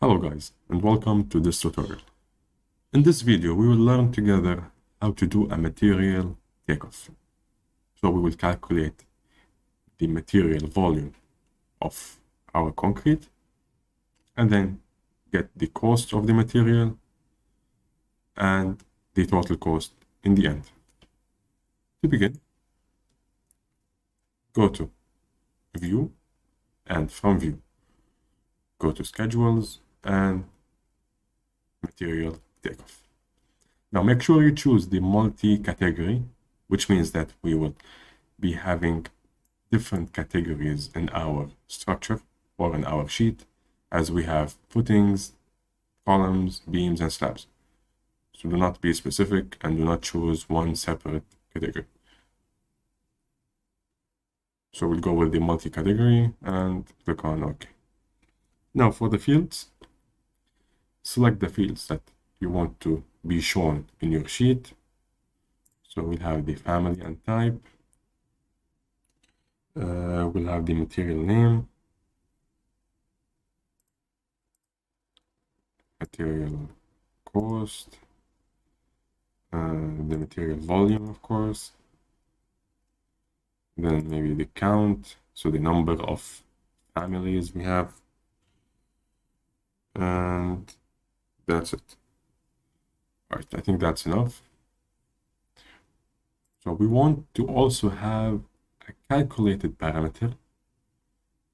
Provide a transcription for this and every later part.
Hello guys, and welcome to this tutorial. In this video, we will learn together how to do a material takeoff. So we will calculate the material volume of our concrete and then get the cost of the material and the total cost in the end. To begin, go to View, and from View, go to Schedules and Material Takeoff. Now make sure you choose the multi-category, which means that we will be having different categories in our structure or in our sheet, as we have footings, columns, beams, and slabs. So do not be specific and do not choose one separate category. So we'll go with the multi-category and click on OK. Now for the fields, select the fields that you want to be shown in your sheet. So we'll have the family and type. We'll have the material name, material cost, the material volume, of course. Then maybe the count, so the number of families we have. And that's it. All right, I think that's enough. So we want to also have a calculated parameter,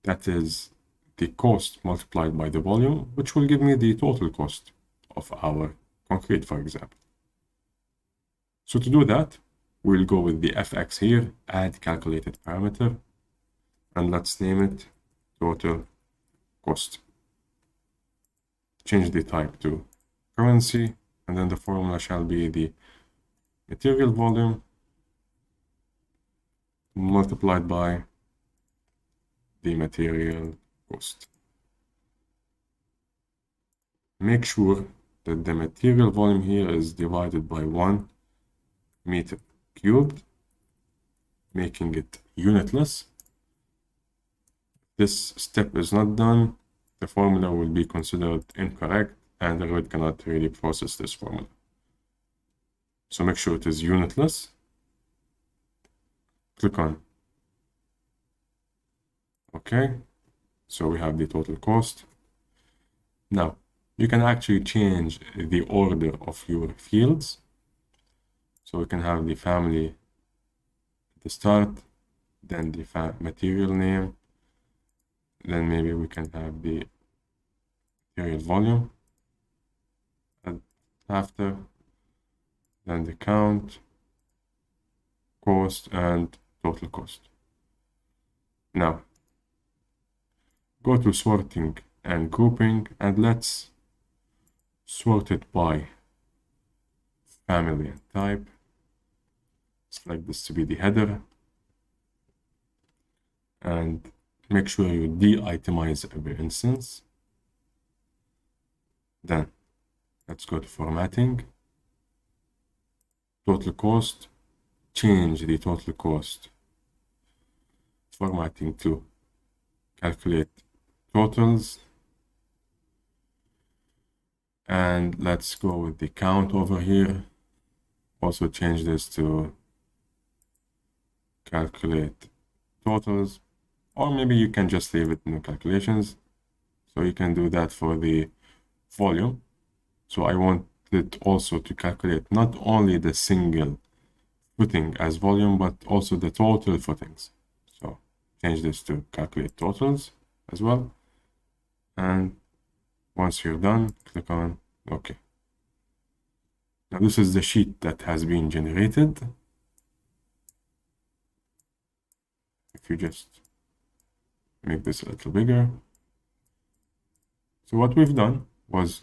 that is the cost multiplied by the volume, which will give me the total cost of our concrete, for example. So to do that, we'll go with the fx here, add calculated parameter, and let's name it total cost. Change the type to currency, and then the formula shall be the material volume multiplied by the material cost. Make sure that the material volume here is divided by 1 meter cubed, making it unitless. This step is not done, the formula will be considered incorrect and the Revit cannot really process this formula. So make sure it is unitless. Click on OK. So we have the total cost. Now you can actually change the order of your fields. So we can have the family at the start, then the material name, then maybe we can have the material volume after, then the count, cost, and total cost. Now go to sorting and grouping, and let's sort it by family and type. Select this to be the header, and make sure you de-itemize every instance. Then let's go to formatting, total cost, change the total cost formatting to calculate totals, and let's go with the count over here. Also change this to calculate totals, or maybe you can just leave it in calculations. So you can do that for the volume. So I want it also to calculate not only the single footing as volume, but also the total footings. So change this to calculate totals as well. And once you're done, click on OK. Now this is the sheet that has been generated. If you just make this a little bigger. So what we've done was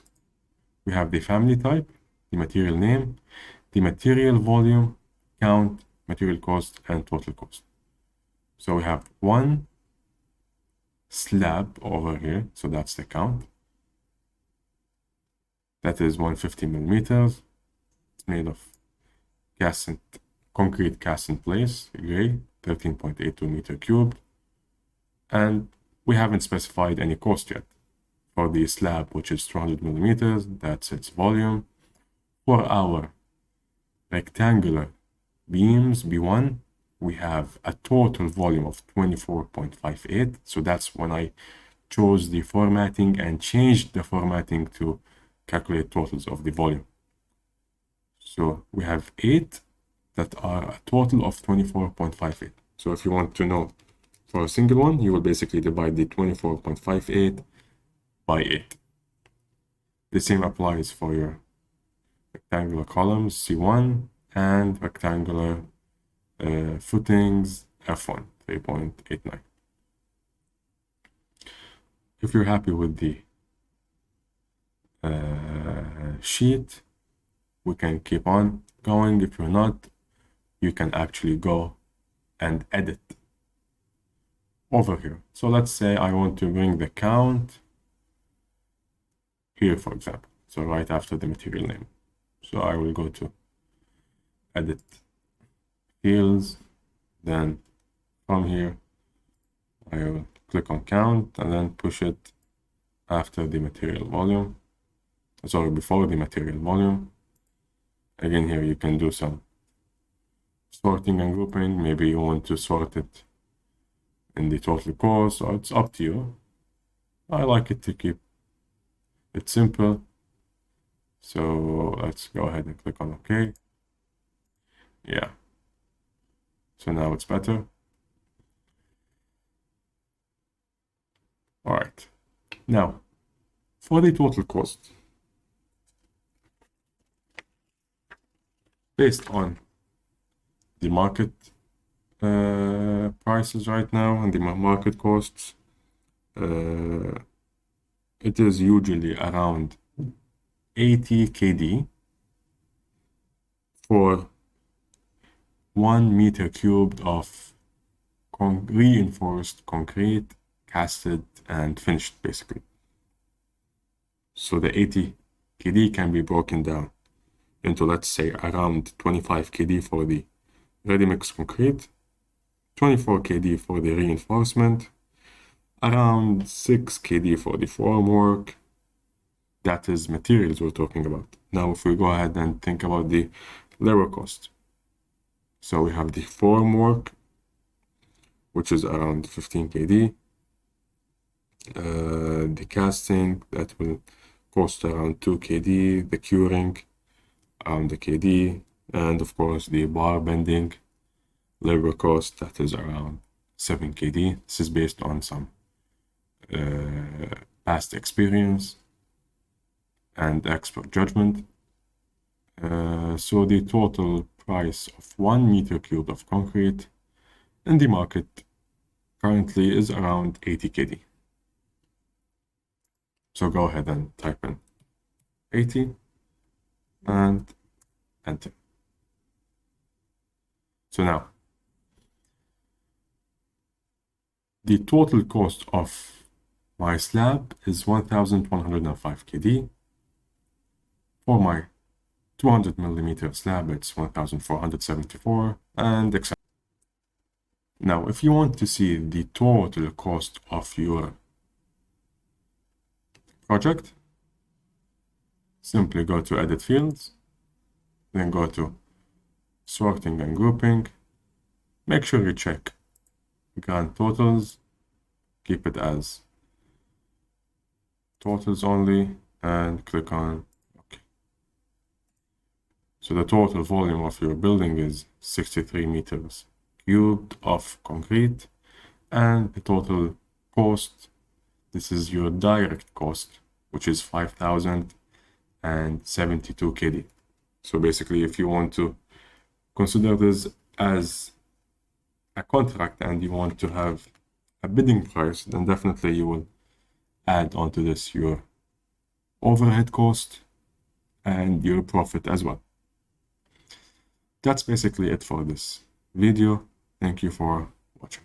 we have the family type, the material name, the material volume, count, material cost, and total cost. So we have one slab over here, so that's the count. That is 150 millimeters. It's made of concrete cast in place, gray, 13.82 meter cubed. And we haven't specified any cost yet for the slab, which is 200 millimeters, that's its volume. For our rectangular beams, B1, we have a total volume of 24.58. So that's when I chose the formatting and changed the formatting to calculate totals of the volume. So we have 8 that are a total of 24.58. So if you want to know for a single one, you will basically divide the 24.58 by 8. The same applies for your rectangular columns, C1, and rectangular footings, F1, 3.89. If you're happy with the sheet, we can keep on going. If you're not, you can actually go and edit over here. So let's say I want to bring the count here, for example. So right after the material name. So I will go to edit fields, then from here I will click on count and then push it after the material volume. Sorry, before the material volume. Again, here you can do some sorting and grouping. Maybe you want to sort it in the total cost, so it's up to you. I like it to keep it simple. So let's go ahead and click on OK. Yeah. So now it's better. All right. Now, for the total cost, based on the market prices right now and the market costs, it is usually around 80 KD for 1 meter cubed of reinforced concrete, casted and finished, basically. So the 80 KD can be broken down into, let's say, around 25 KD for the ready-mix concrete, 24 KD for the reinforcement, around 6 KD for the formwork. That is materials we're talking about. Now, if we go ahead and think about the labor cost. So we have the formwork, which is around 15 KD. The casting, that will cost around 2 KD. The curing, around the KD. And of course, the bar bending labor cost, that is around 7 KD. This is based on some past experience and expert judgment. So the total price of 1 meter cubed of concrete in the market currently is around 80 KD. So go ahead and type in 80 and enter. So now, the total cost of my slab is 1,105 KD. For my 200 millimeter slab, it's 1,474 and etc. Now, if you want to see the total cost of your project, simply go to edit fields, then go to sorting and grouping. Make sure you check grand totals, keep it as totals only, and click on OK. So the total volume of your building is 63 meters cubed of concrete, and the total cost, this is your direct cost, which is 5,072 KD. So basically, if you want to consider this as a contract and you want to have a bidding price, then definitely you will add onto this your overhead cost and your profit as well. That's basically it for this video. Thank you for watching.